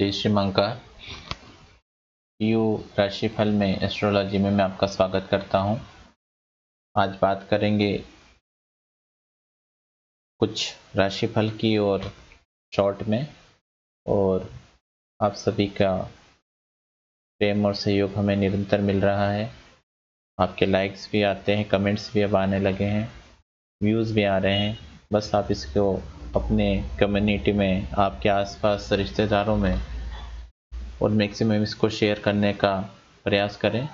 जय श्री मंका यू राशिफल में एस्ट्रोलॉजी में मैं आपका स्वागत करता हूं। आज बात करेंगे कुछ राशिफल की और शॉर्ट में, और आप सभी का प्रेम और सहयोग हमें निरंतर मिल रहा है। आपके लाइक्स भी आते हैं, कमेंट्स भी अब आने लगे हैं, व्यूज़ भी आ रहे हैं। बस आप इसको अपने कम्युनिटी में, आपके आसपास रिश्तेदारों में और मैक्सिमम इसको शेयर करने का प्रयास करें।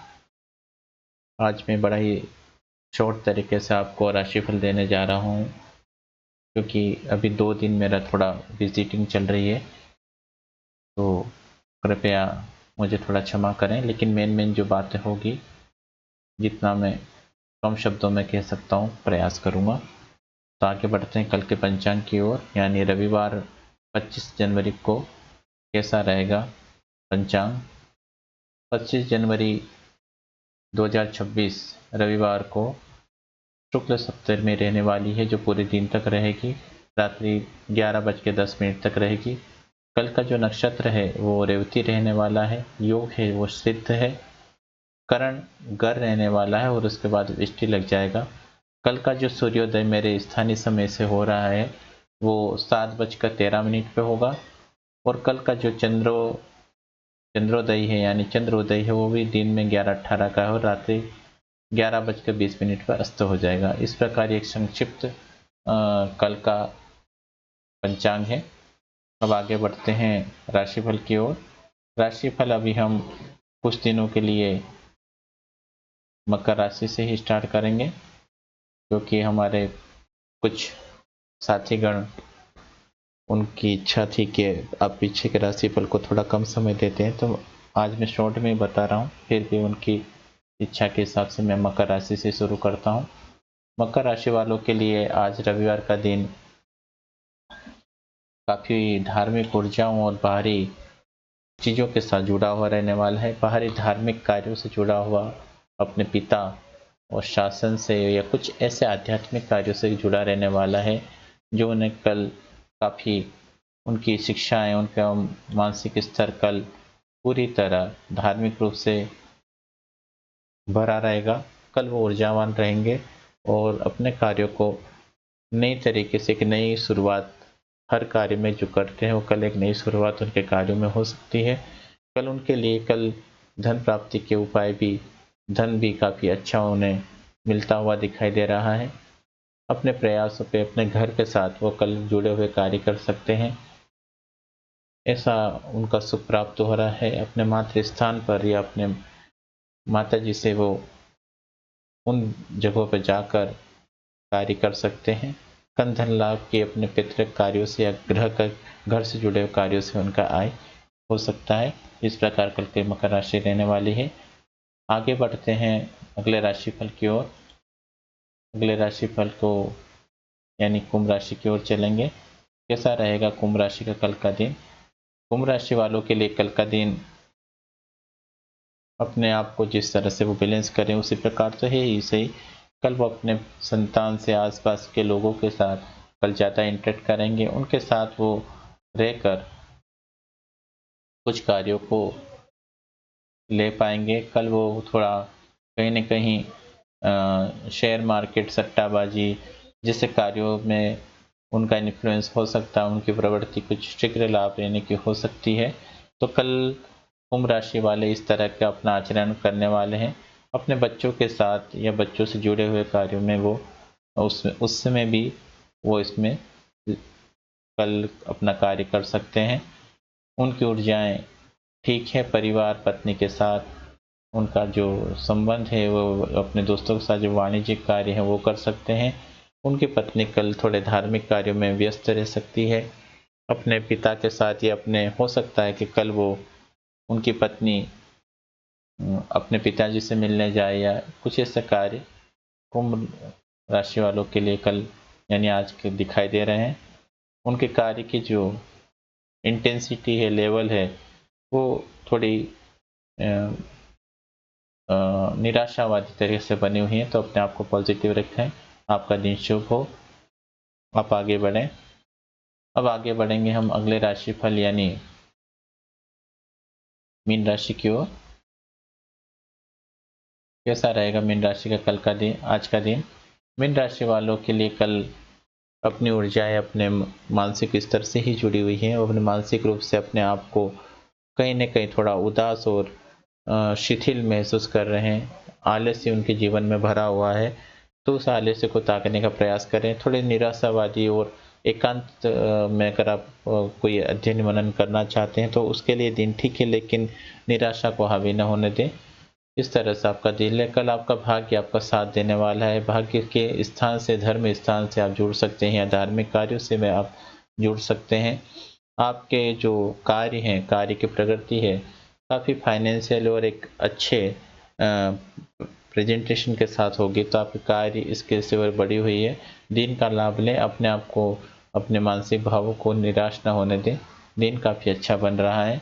आज मैं बड़ा ही शॉर्ट तरीके से आपको राशिफल देने जा रहा हूँ, क्योंकि अभी 2 दिन मेरा थोड़ा विजिटिंग चल रही है, तो कृपया मुझे थोड़ा क्षमा करें। लेकिन मेन जो बातें होगी, जितना मैं कम शब्दों में कह सकता हूँ प्रयास करूँगा। तो आगे बढ़ते हैं कल के पंचांग की ओर, यानी रविवार 25 जनवरी को कैसा रहेगा पंचांग। 25 जनवरी 2026 रविवार को शुक्ल सप्तमी रहने वाली है, जो पूरे दिन तक रहेगी, रात्रि 11:10 तक रहेगी। कल का जो नक्षत्र है वो रेवती रहने वाला है, योग है वो सिद्ध है, करण गर रहने वाला है और उसके बाद वृष्टि लग जाएगा। कल का जो सूर्योदय मेरे स्थानीय समय से हो रहा है वो 7:13 पे होगा, और कल का जो चंद्रोदय है यानी चंद्रोदय है वो भी दिन में 11:18 का है और रात्रि 11:20 पर अस्त हो जाएगा। इस प्रकार एक संक्षिप्त कल का पंचांग है। अब आगे बढ़ते हैं राशिफल की ओर। राशिफल अभी हम कुछ दिनों के लिए मकर राशि से ही स्टार्ट करेंगे, क्योंकि हमारे कुछ साथीगण, उनकी इच्छा थी कि आप पीछे के राशिफल को थोड़ा कम समय देते हैं, तो आज मैं शॉर्ट में बता रहा हूँ। फिर भी उनकी इच्छा के हिसाब से मैं मकर राशि से शुरू करता हूँ। मकर राशि वालों के लिए आज रविवार का दिन काफ़ी धार्मिक ऊर्जाओं और बाहरी चीज़ों के साथ जुड़ा हुआ रहने वाला है। बाहरी धार्मिक कार्यों से जुड़ा हुआ, अपने पिता और शासन से या कुछ ऐसे आध्यात्मिक कार्यों से जुड़ा रहने वाला है, जो उन्हें कल काफ़ी, उनकी शिक्षाएं, उनका मानसिक स्तर कल पूरी तरह धार्मिक रूप से भरा रहेगा। कल वो ऊर्जावान रहेंगे और अपने कार्यों को नई तरीके से, एक नई शुरुआत, हर कार्य में जो करते हैं वो कल एक नई शुरुआत उनके कार्यों में हो सकती है। कल उनके लिए कल धन प्राप्ति के उपाय भी, धन भी काफ़ी अच्छा उन्हें मिलता हुआ दिखाई दे रहा है। अपने प्रयासों पे, अपने घर के साथ वो कल जुड़े हुए कार्य कर सकते हैं, ऐसा उनका सुख प्राप्त हो रहा है। अपने मातृ स्थान पर या अपने माता जी से वो उन जगहों पर जाकर कार्य कर सकते हैं। कम धन लाभ के अपने पितृक कार्यों से या घर से जुड़े हुए कार्यों से उनका आय हो सकता है। इस प्रकार कल के मकर राशि रहने वाली है। आगे बढ़ते हैं अगले राशिफल की ओर। अगले राशिफल को यानी कुंभ राशि की ओर चलेंगे। कैसा रहेगा कुंभ राशि का कल का दिन। कुंभ राशि वालों के लिए कल का दिन अपने आप को जिस तरह से वो बैलेंस करें उसी प्रकार तो है ही सही। कल वो अपने संतान से, आसपास के लोगों के साथ कल ज़्यादा इंटरेक्ट करेंगे, उनके साथ वो रहकर कुछ कार्यों को ले पाएंगे। कल वो थोड़ा कहीं न कहीं शेयर मार्केट, सट्टाबाजी जैसे कार्यों में उनका इन्फ्लुएंस हो सकता है, उनकी प्रवृत्ति कुछ शीघ्र लाभ लेने की हो सकती है। तो कल कुंभ राशि वाले इस तरह का अपना आचरण करने वाले हैं। अपने बच्चों के साथ या बच्चों से जुड़े हुए कार्यों में वो उस समय भी वो इसमें कल अपना कार्य कर सकते हैं। उनकी ऊर्जाएं ठीक है। परिवार, पत्नी के साथ उनका जो संबंध है वो अपने दोस्तों के साथ जो वाणिज्यिक कार्य है वो कर सकते हैं। उनकी पत्नी कल थोड़े धार्मिक कार्यों में व्यस्त रह सकती है। अपने पिता के साथ या अपने, हो सकता है कि कल वो, उनकी पत्नी अपने पिताजी से मिलने जाए या कुछ ऐसे कार्य कुंभ राशि वालों के लिए कल यानी आज के दिखाई दे रहे हैं। उनके कार्य की जो इंटेंसिटी है, लेवल है, वो थोड़ी निराशावादी तरीके से बनी हुई है। तो अपने आप को पॉजिटिव रखें। आपका दिन शुभ हो। आप आगे बढ़ें। अब आगे बढ़ेंगे हम अगले राशिफल यानी मीन राशि की ओर। कैसा रहेगा मीन राशि का कल का दिन, आज का दिन? मीन राशि वालों के लिए कल अपनी ऊर्जाएं अपने मानसिक स्तर से ही जुड़ी हुई हैं और अपने मानसिक रूप से अपने आप को कहीं न कहीं थोड़ा उदास और शिथिल महसूस कर रहे हैं। आलस्य उनके जीवन में भरा हुआ है, तो उस आलस्य को त्यागने का प्रयास करें। थोड़े निराशावादी और एकांत में अगर आप कोई अध्ययन मनन करना चाहते हैं तो उसके लिए दिन ठीक है, लेकिन निराशा को हावी न होने दें। इस तरह से आपका दिन है। कल आपका भाग्य आपका साथ देने वाला है। भाग्य के स्थान से, धर्म स्थान से आप जुड़ सकते हैं या धार्मिक कार्यों से में आप जुड़ सकते हैं। आपके जो कार्य हैं, कार्य की प्रगति है, काफ़ी फाइनेंशियल और एक अच्छे प्रेजेंटेशन के साथ होगी, तो आपके कार्य इसके से और बढ़ी हुई है। दिन का लाभ लें, अपने आप को, अपने मानसिक भावों को निराश न होने दें। दिन काफ़ी अच्छा बन रहा है।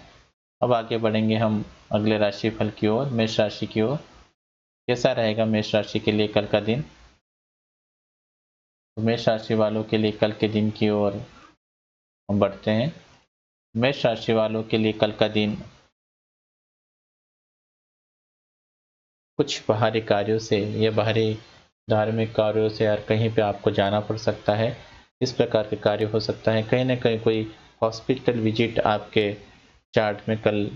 अब आगे बढ़ेंगे हम अगले राशिफल की ओर, मेष राशि की ओर। कैसा रहेगा मेष राशि के लिए कल का दिन? मेष राशि वालों के लिए कल के दिन की ओर हम बढ़ते हैं। मेष राशि वालों के लिए कल का दिन कुछ बाहरी कार्यों से या बाहरी धार्मिक कार्यों से यार कहीं पे आपको जाना पड़ सकता है। इस प्रकार के कार्य हो सकता है। कहीं न कहीं कोई हॉस्पिटल विजिट आपके चार्ट में कल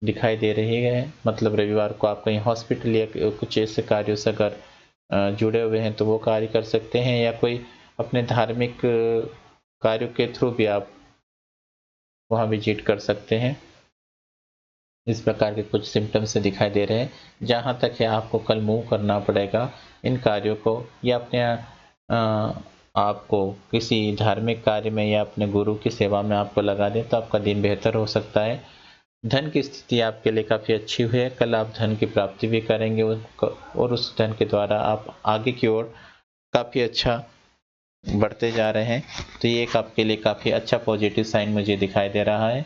दिखाई दे रही है। मतलब रविवार को आप कहीं हॉस्पिटल या कुछ ऐसे कार्यों से अगर जुड़े हुए हैं तो वो कार्य कर सकते हैं, या कोई अपने धार्मिक कार्यों के थ्रू भी आप वहाँ विजिट कर सकते हैं। इस प्रकार के कुछ सिम्पटम्स दिखाई दे रहे हैं। जहाँ तक है आपको कल मूव करना पड़ेगा इन कार्यों को, या अपने आपको किसी धार्मिक कार्य में या अपने गुरु की सेवा में आपको लगा दें तो आपका दिन बेहतर हो सकता है। धन की स्थिति आपके लिए काफ़ी अच्छी हुई है। कल आप धन की प्राप्ति भी करेंगे और उस धन के द्वारा आप आगे की ओर काफ़ी अच्छा बढ़ते जा रहे हैं। तो ये एक आपके लिए काफ़ी अच्छा पॉजिटिव साइन मुझे दिखाई दे रहा है।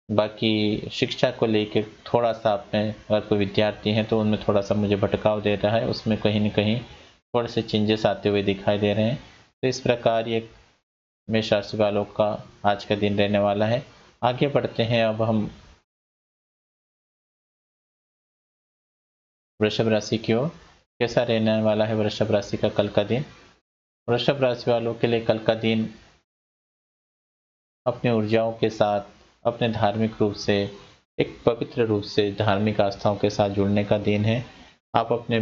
बाकी शिक्षा को लेके थोड़ा-सा आपने, अगर कोई विद्यार्थी हैं तो उनमें थोड़ा-सा मुझे भटकाव दे रहा है, उसमें कहीं न कहीं थोड़े से चेंजेस आते हुए दिखाई दे रहे हैं। तो इस प्रकार ये मेष राशि वालों का आज का दिन रहने वाला है। आगे बढ़ते हैं अब हम वृषभ राशि की ओर। कैसा रहने वाला है वृषभ राशि का कल का दिन? वृषभ राशि वालों के लिए कल का दिन अपनी ऊर्जाओं के साथ, अपने धार्मिक रूप से, एक पवित्र रूप से धार्मिक आस्थाओं के साथ जुड़ने का दिन है। आप अपने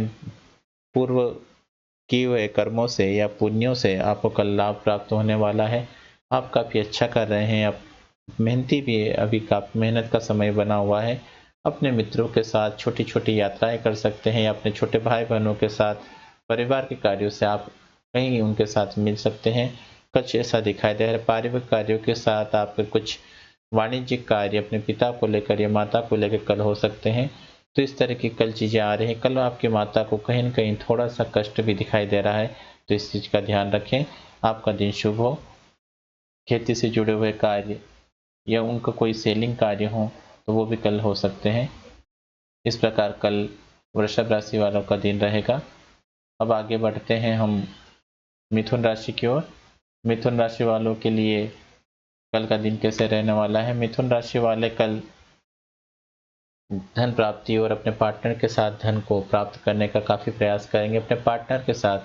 पूर्व किए हुए कर्मों से या पुण्यों से आपको कल लाभ प्राप्त होने वाला है। आप काफ़ी अच्छा कर रहे हैं, आप मेहनती भी है, अभी काफ़ी मेहनत का समय बना हुआ है। अपने मित्रों के साथ छोटी-छोटी यात्राएँ कर सकते हैं, या अपने छोटे भाई-बहनों के साथ परिवार के कार्यों से आप कहीं उनके साथ मिल सकते हैं। कुछ ऐसा दिखाई दे रहा है। पारिवारिक कार्यों के साथ आपके कुछ वाणिज्यिक कार्य अपने पिता को लेकर या माता को लेकर कल हो सकते हैं। तो इस तरह की कल चीज़ें आ रही हैं। कल आपकी माता को कहीं न कहीं थोड़ा-सा कष्ट भी दिखाई दे रहा है, तो इस चीज़ का ध्यान रखें। आपका दिन शुभ हो। खेती से जुड़े हुए कार्य या उनका कोई सेलिंग कार्य हो, तो वो भी कल हो सकते हैं। इस प्रकार कल वृषभ राशि वालों का दिन रहेगा। अब आगे बढ़ते हैं हम मिथुन राशि की ओर। मिथुन राशि वालों के लिए कल का दिन कैसे रहने वाला है? मिथुन राशि वाले कल धन प्राप्ति और अपने पार्टनर के साथ धन को प्राप्त करने का काफ़ी प्रयास करेंगे। अपने पार्टनर के साथ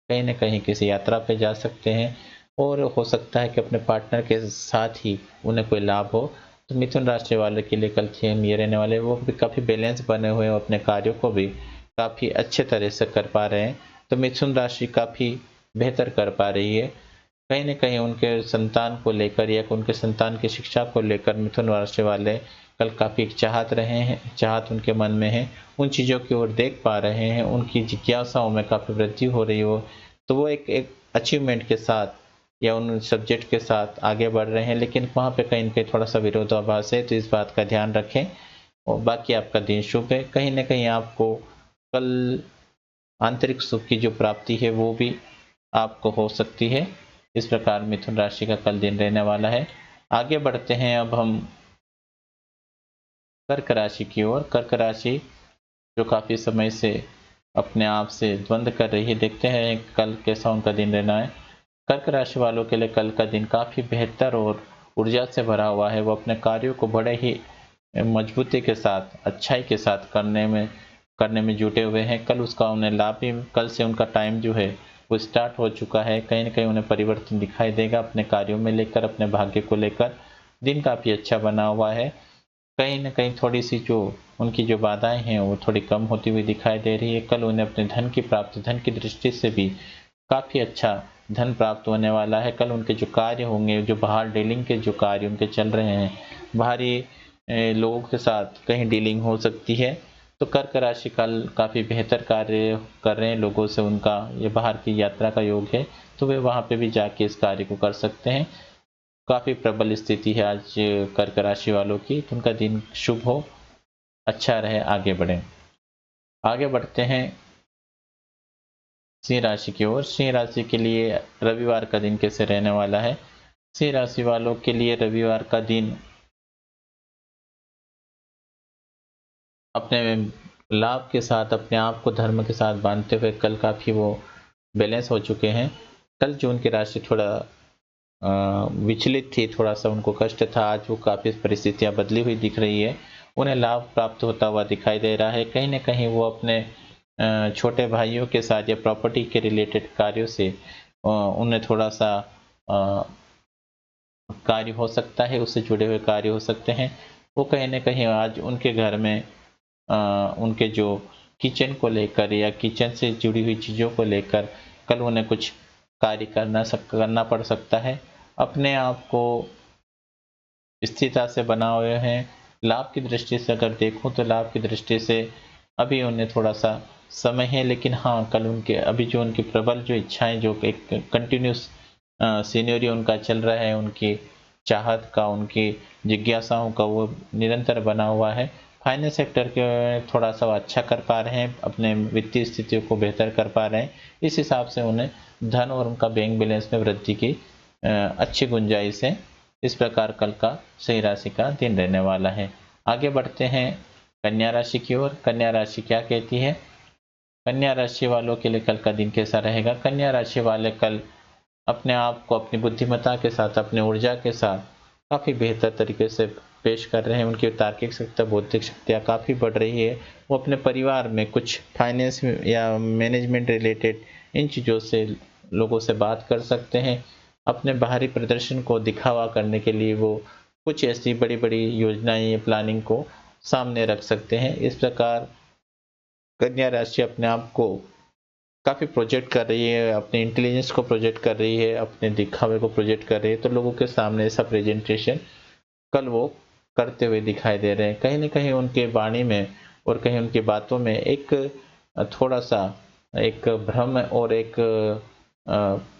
कहीं न कहीं किसी यात्रा पे जा सकते हैं, और हो सकता है कि अपने पार्टनर के साथ ही उन्हें कोई लाभ हो। तो मिथुन राशि वाले के लिए कल थीम ये रहने वाले, वो भी काफ़ी बैलेंस बने हुए हैं और अपने कार्यों को भी काफ़ी अच्छे तरह से कर पा रहे हैं। तो मिथुन राशि काफ़ी बेहतर कर पा रही है। कहीं न कहीं उनके संतान को लेकर या उनके संतान की शिक्षा को लेकर मिथुन राशि वाले कल काफ़ी चाहत रहे हैं, चाहत उनके मन में है, उन चीज़ों की ओर देख पा रहे हैं, उनकी जिज्ञासाओं में काफ़ी वृद्धि हो रही हो, तो वो एक अचीवमेंट के साथ या उन सब्जेक्ट के साथ आगे बढ़ रहे हैं, लेकिन वहाँ पे कहीं न कहीं थोड़ा-सा विरोधाभास है, तो इस बात का ध्यान रखें। और बाकी आपका दिन शुभ है। कहीं न कहीं आपको कल आंतरिक सुख की जो प्राप्ति है वो भी आपको हो सकती है। इस प्रकार मिथुन राशि का कल दिन रहने वाला है। आगे बढ़ते हैं अब हम कर्क राशि की ओर। कर्क राशि जो काफ़ी समय से अपने आप से द्वंद्व कर रही है, देखते हैं कल कैसा उनका दिन रहना है। कर्क राशि वालों के लिए कल का दिन काफ़ी बेहतर और ऊर्जा से भरा हुआ है, वो अपने कार्यों को बड़े ही मजबूती के साथ, अच्छाई के साथ करने में जुटे हुए हैं। कल उसका उन्हें लाभ भी, कल से उनका टाइम जो है वो स्टार्ट हो चुका है। कहीं न कहीं उन्हें परिवर्तन दिखाई देगा अपने कार्यों में लेकर, अपने भाग्य को लेकर। दिन काफ़ी अच्छा बना हुआ है। कहीं न कहीं थोड़ी-सी जो उनकी जो बाधाएँ हैं वो थोड़ी कम होती हुई दिखाई दे रही है। कल उन्हें अपने धन की प्राप्ति, धन की दृष्टि से भी काफ़ी अच्छा धन प्राप्त होने वाला है। कल उनके जो कार्य होंगे, जो बाहर डीलिंग के जो कार्य उनके चल रहे हैं, बाहरी लोगों के साथ कहीं डीलिंग हो सकती है। तो कर्क राशि कल काफ़ी बेहतर कार्य कर रहे हैं लोगों से, उनका ये बाहर की यात्रा का योग है, तो वे वहाँ पे भी जाके इस कार्य को कर सकते हैं। काफ़ी प्रबल स्थिति है आज कर्क राशि वालों की, तो उनका दिन शुभ हो, अच्छा रहे, आगे बढ़ें। आगे बढ़ते हैं सिंह राशि की ओर। सिंह राशि के लिए रविवार का दिन कैसे रहने वाला है? सिंह राशि वालों के लिए रविवार का दिन अपने लाभ के साथ, अपने आप को धर्म के साथ बांधते हुए कल काफ़ी वो बैलेंस हो चुके हैं। कल जो उनकी राशि थोड़ा विचलित थी, थोड़ा-सा उनको कष्ट था, आज वो काफ़ी परिस्थितियाँ बदली हुई दिख रही है। उन्हें लाभ प्राप्त होता हुआ दिखाई दे रहा है। कहीं न कहीं वो अपने छोटे भाइयों के साथ या प्रॉपर्टी के रिलेटेड कार्यों से उन्हें थोड़ा-सा कार्य हो सकता है, उससे जुड़े हुए कार्य हो सकते हैं। वो कहीं न कहीं आज उनके घर में उनके जो किचन को लेकर या किचन से जुड़ी हुई चीज़ों को लेकर कल उन्हें कुछ कार्य करना पड़ सकता है। अपने आप को स्थिरता से बनाए हुए हैं। लाभ की दृष्टि से अगर देखूँ तो लाभ की दृष्टि से अभी उन्हें थोड़ा-सा समय है, लेकिन हाँ, कल उनके अभी जो उनकी प्रबल जो इच्छाएँ, जो एक कंटिन्यूअस सिनेरियो उनका चल रहा है, उनकी चाहत का, उनकी जिज्ञासाओं का, वो निरंतर बना हुआ है। फाइनेंस सेक्टर के थोड़ा-सा वो अच्छा कर पा रहे हैं, अपने वित्तीय स्थितियों को बेहतर कर पा रहे हैं। इस हिसाब से उन्हें धन और उनका बैंक बैलेंस में वृद्धि की अच्छी गुंजाइश है। इस प्रकार कल का सिंह राशि का दिन रहने वाला है। आगे बढ़ते हैं कन्या राशि की ओर। कन्या राशि क्या कहती है? कन्या राशि वालों के लिए कल का दिन कैसा रहेगा? कन्या राशि वाले कल अपने आप को अपनी बुद्धिमत्ता के साथ, अपनी ऊर्जा के साथ काफ़ी बेहतर तरीके से पेश कर रहे हैं। उनकी तार्किक शक्ति, बौद्धिक शक्तियाँ काफ़ी बढ़ रही है। वो अपने परिवार में कुछ फाइनेंस या मैनेजमेंट रिलेटेड इन चीज़ों से लोगों से बात कर सकते हैं। अपने बाहरी प्रदर्शन को दिखावा करने के लिए वो कुछ ऐसी बड़ी-बड़ी योजनाएँ या प्लानिंग को सामने रख सकते हैं। इस प्रकार कन्या राशि अपने आप को काफ़ी प्रोजेक्ट कर रही है, अपने इंटेलिजेंस को प्रोजेक्ट कर रही है, अपने दिखावे को प्रोजेक्ट कर रही है, तो लोगों के सामने ऐसा प्रेजेंटेशन कल वो करते हुए दिखाई दे रहे हैं। कहीं न कहीं उनके वाणी में और कहीं उनकी बातों में एक थोड़ा-सा एक भ्रम और एक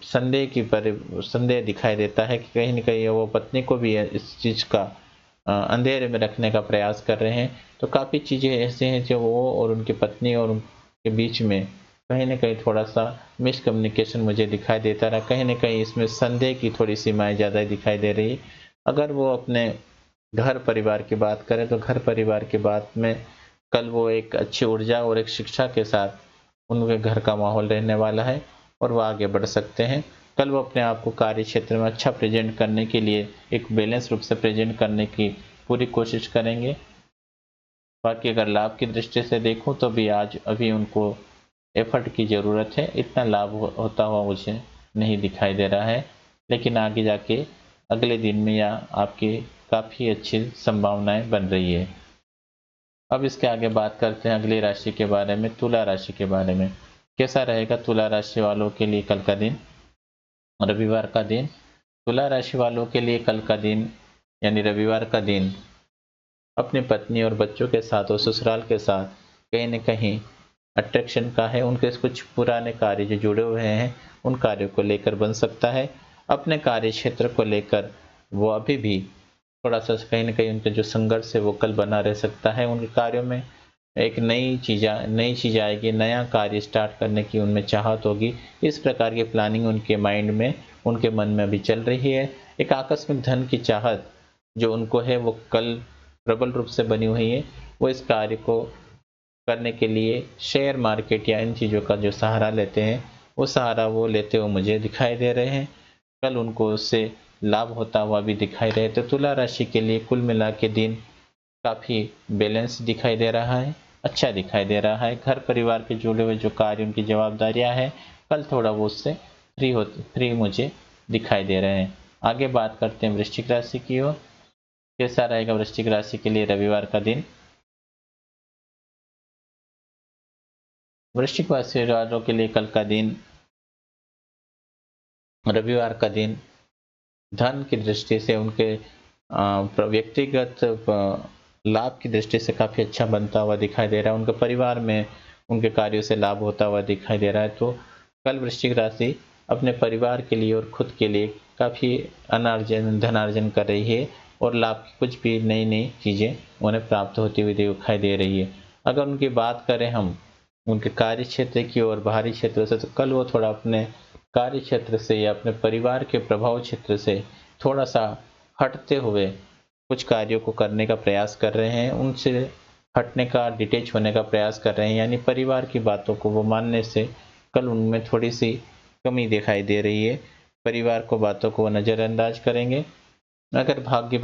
संदेह दिखाई देता है कि कहीं न कहीं वो पत्नी को भी इस चीज़ का अंधेरे में रखने का प्रयास कर रहे हैं। तो काफ़ी चीज़ें ऐसी हैं जो वो और उनकी पत्नी और उनके बीच में कहीं न कहीं थोड़ा-सा मिसकम्युनिकेशन मुझे दिखाई देता रहा। कहीं न कहीं इसमें संदेह की थोड़ी सीमाएँ ज़्यादा दिखाई दे रही है। अगर वो अपने घर परिवार की बात करें तो घर परिवार की बात में कल वो एक अच्छी ऊर्जा और एक शिक्षा के साथ उनके घर का माहौल रहने वाला है और वो आगे बढ़ सकते हैं। कल वो अपने आप को कार्य क्षेत्र में अच्छा प्रेज़ेंट करने के लिए, एक बैलेंस रूप से प्रेज़ेंट करने की पूरी कोशिश करेंगे। बाकी अगर लाभ की दृष्टि से देखूँ तो भी आज अभी उनको एफ़र्ट की ज़रूरत है, इतना लाभ होता हुआ मुझे नहीं दिखाई दे रहा है। लेकिन आगे जाके अगले दिन में या आपकी काफ़ी अच्छी संभावनाएँ बन रही है। अब इसके आगे बात करते हैं अगली राशि के बारे में, तुला राशि के बारे में। कैसा रहेगा तुला राशि वालों के लिए कल का दिन? रविवार का दिन। तुला राशि वालों के लिए कल का दिन यानी रविवार का दिन अपनी पत्नी और बच्चों के साथ और ससुराल के साथ कहीं न कहीं अट्रैक्शन का है। उनके कुछ पुराने कार्य जो जुड़े हुए हैं, उन कार्यों को लेकर बन सकता है। अपने कार्य क्षेत्र को लेकर वो अभी भी थोड़ा-सा कहीं न कहीं उनका जो संघर्ष है वो कल बना रह सकता है। उनके कार्यों में एक नई चीज़ आएगी, नया कार्य स्टार्ट करने की उनमें चाहत होगी। इस प्रकार की प्लानिंग उनके माइंड में, उनके मन में अभी चल रही है। एक आकस्मिक धन की चाहत जो उनको है वो कल प्रबल रूप से बनी हुई है। वो इस कार्य को करने के लिए शेयर मार्केट या इन चीज़ों का जो सहारा लेते हैं, वो सहारा वो लेते हुए मुझे दिखाई दे रहे हैं। कल उनको उससे लाभ होता हुआ भी दिखाई दे। तो तुला राशि के लिए कुल मिला के दिन काफ़ी बैलेंस दिखाई दे रहा है, अच्छा दिखाई दे रहा है। घर परिवार के जुड़े हुए जो कार्य, उनकी जवाबदारियां हैं, कल थोड़ा वो उससे फ्री मुझे दिखाई दे रहे हैं। आगे बात करते हैं वृश्चिक राशि की ओर। कैसा रहेगा वृश्चिक राशि के लिए रविवार का दिन? वृश्चिक राशि वालों के लिए कल का दिन, रविवार का दिन धन की दृष्टि से, उनके व्यक्तिगत लाभ की दृष्टि से काफ़ी अच्छा बनता हुआ दिखाई दे रहा है। उनके परिवार में उनके कार्यों से लाभ होता हुआ दिखाई दे रहा है। तो कल वृश्चिक राशि अपने परिवार के लिए और खुद के लिए काफ़ी धनार्जन कर रही है और लाभ की कुछ भी नई नई चीज़ें उन्हें प्राप्त होती हुई दिखाई दे रही है। अगर उनकी बात करें हम उनके कार्य क्षेत्र की और बाहरी क्षेत्र से, तो कल वो थोड़ा अपने कार्य क्षेत्र से या अपने परिवार के प्रभाव क्षेत्र से थोड़ा सा हटते हुए कुछ कार्यों को करने का प्रयास कर रहे हैं। उनसे हटने का, डिटेच होने का प्रयास कर रहे हैं, यानी परिवार की बातों को वो मानने से कल उनमें थोड़ी सी कमी दिखाई दे रही है। परिवार को, बातों को वो नज़रअंदाज करेंगे। अगर भाग्य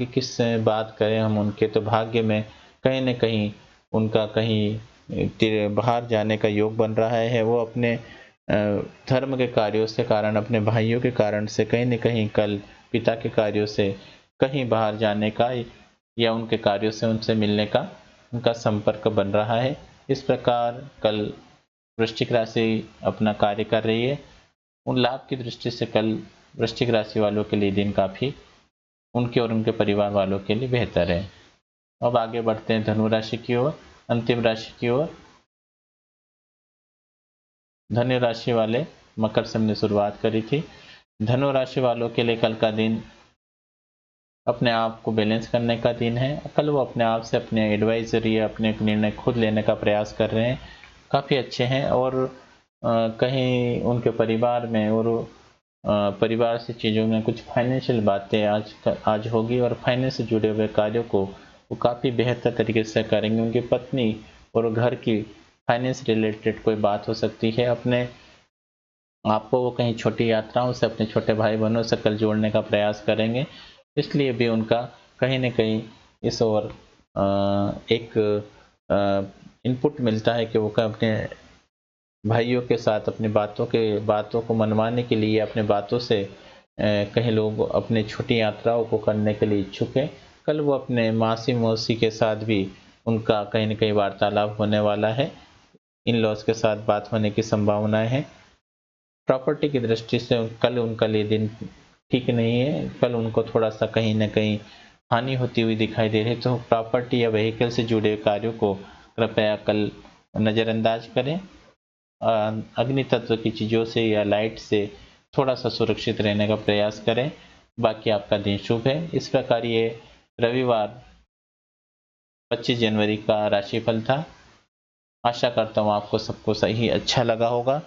की बात करें हम उनके, तो भाग्य में कहीं न कहीं उनका कहीं बाहर जाने का योग बन रहा है। वो अपने धर्म के कार्यों से कारण, अपने भाइयों के कारण से कहीं न कहीं कल पिता के कार्यों से कहीं बाहर जाने का या उनके कार्यों से उनसे मिलने का उनका संपर्क बन रहा है। इस प्रकार कल वृश्चिक राशि अपना कार्य कर रही है। उन लाभ की दृष्टि से कल वृश्चिक राशि वालों के लिए दिन काफ़ी उनके और उनके परिवार वालों के लिए बेहतर है। अब आगे बढ़ते हैं धनु राशि की ओर, अंतिम राशि की ओर। धनु राशि वाले मकर से हमने शुरुआत करी थी। धनु राशि वालों के लिए कल का दिन अपने आप को बैलेंस करने का दिन है। कल वो अपने आप से अपने एडवाइजरी या अपने निर्णय खुद लेने का प्रयास कर रहे हैं, काफ़ी अच्छे हैं। और कहीं उनके परिवार में और परिवार से चीज़ों में कुछ फाइनेंशियल बातें आज होगी और फाइनेंस से जुड़े हुए कार्यों को वो काफ़ी बेहतर तरीके से करेंगे। उनकी पत्नी और घर की फाइनेंस रिलेटेड कोई बात हो सकती है। अपने आपको वो कहीं छोटी यात्राओं से अपने छोटे भाई बहनों से कल जोड़ने का प्रयास करेंगे, इसलिए भी उनका कहीं न कहीं इस ओर एक इनपुट मिलता है कि वो अपने भाइयों के साथ अपनी बातों को मनवाने के लिए, अपने बातों से कहीं लोग अपने छोटी यात्राओं को करने के लिए इच्छुक है। कल वो अपने मासी मौसी के साथ भी उनका कहीं न कहीं वार्तालाप होने वाला है। इन लॉज के साथ बात होने की संभावनाएं हैं। प्रॉपर्टी की दृष्टि से कल उनका लिए दिन ठीक नहीं है। कल उनको थोड़ा सा कहीं न कहीं हानि होती हुई दिखाई दे रही है। तो प्रॉपर्टी या व्हीकल से जुड़े कार्यों को कृपया कल नज़रअंदाज करें। अग्नि तत्व की चीज़ों से या लाइट से थोड़ा सा सुरक्षित रहने का प्रयास करें। बाकी आपका दिन शुभ है। इस प्रकार ये रविवार 25 जनवरी का राशिफल था। आशा करता हूँ आपको सबको सही अच्छा लगा होगा।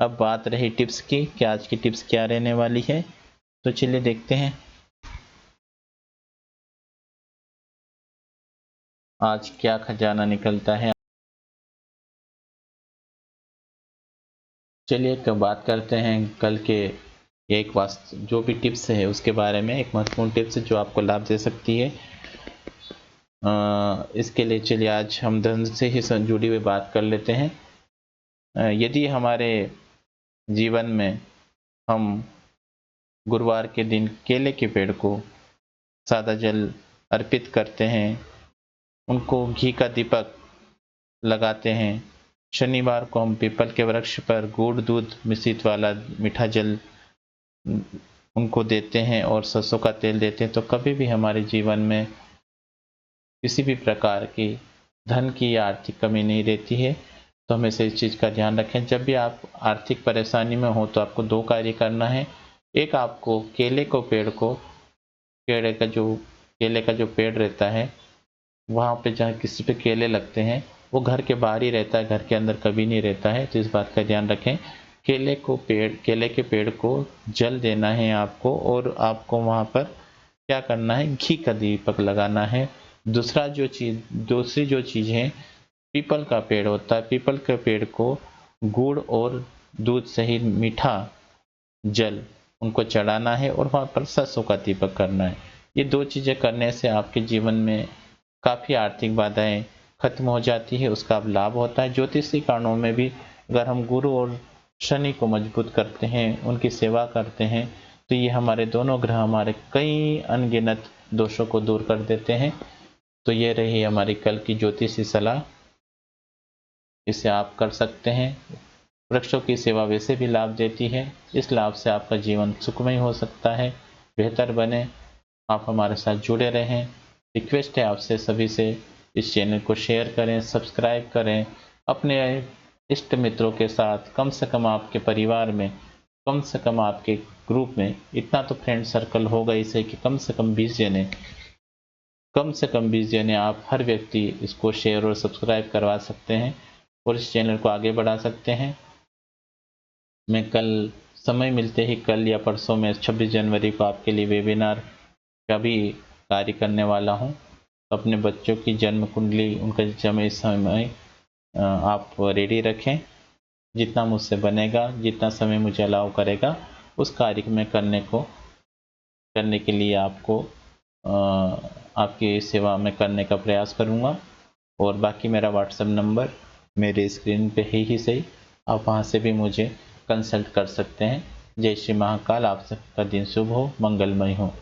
अब बात रही टिप्स की कि आज की टिप्स क्या रहने वाली है, तो चलिए देखते हैं आज क्या खजाना निकलता है। चलिए एक बात करते हैं कल के एक वास्तु जो भी टिप्स है उसके बारे में। एक महत्वपूर्ण टिप्स जो आपको लाभ दे सकती है। इसके लिए चलिए आज हम धन से ही जुड़ी हुई बात कर लेते हैं। यदि हमारे जीवन में हम गुरुवार के दिन केले के पेड़ को सादा जल अर्पित करते हैं, उनको घी का दीपक लगाते हैं, शनिवार को हम पीपल के वृक्ष पर गुड़ दूध मिश्रित वाला मीठा जल उनको देते हैं और सरसों का तेल देते हैं, तो कभी भी हमारे जीवन में किसी भी प्रकार की धन की या आर्थिक कमी नहीं रहती है। तो हमेशा इस चीज़ का ध्यान रखें। जब भी आप आर्थिक परेशानी में हो तो आपको 2 कार्य करना है। एक, आपको केले का जो पेड़ रहता है, वहाँ पे जहाँ किसी पे केले लगते हैं वो घर के बाहर ही रहता है, घर के अंदर कभी नहीं रहता है। तो इस बात का ध्यान रखें। केले के पेड़ को जल देना है आपको और आपको वहाँ पर क्या करना है, घी का दीपक लगाना है। दूसरी जो चीज़ है, पीपल का पेड़ होता है, पीपल के पेड़ को गुड़ और दूध सहित मीठा जल उनको चढ़ाना है और वहाँ पर सरसों का दीपक करना है। ये 2 चीज़ें करने से आपके जीवन में काफ़ी आर्थिक बाधाएँ खत्म हो जाती है, उसका अब लाभ होता है। ज्योतिषी कारणों में भी अगर हम गुरु और शनि को मजबूत करते हैं, उनकी सेवा करते हैं, तो ये हमारे दोनों ग्रह हमारे कई अनगिनत दोषों को दूर कर देते हैं। तो ये रही हमारी कल की ज्योतिषी सलाह, इसे आप कर सकते हैं। वृक्षों की सेवा वैसे भी लाभ देती है, इस लाभ से आपका जीवन सुखमय हो सकता है, बेहतर बने। आप हमारे साथ जुड़े रहें। रिक्वेस्ट है आपसे सभी से, इस चैनल को शेयर करें, सब्सक्राइब करें, अपने इष्ट मित्रों के साथ, कम से कम आपके परिवार में, कम से कम आपके ग्रुप में, इतना तो फ्रेंड सर्कल होगा ही सही कि कम से कम 20 जने, कम से कम 20 जने आप हर व्यक्ति इसको शेयर और सब्सक्राइब करवा सकते हैं और इस चैनल को आगे बढ़ा सकते हैं। मैं कल समय मिलते ही कल या परसों में 26 जनवरी को आपके लिए वेबिनार का भी कार्य करने वाला हूं। अपने बच्चों की जन्म कुंडली, उनका समय आप रेडी रखें। जितना मुझसे बनेगा, जितना समय मुझे अलाउ करेगा, उस कार्य में करने के लिए आपकी सेवा में करने का प्रयास करूँगा। और बाकी मेरा व्हाट्सएप नंबर मेरे स्क्रीन पे है ही सही, आप वहाँ से भी मुझे कंसल्ट कर सकते हैं। जय श्री महाकाल। आप सबका दिन शुभ हो, मंगलमय हो।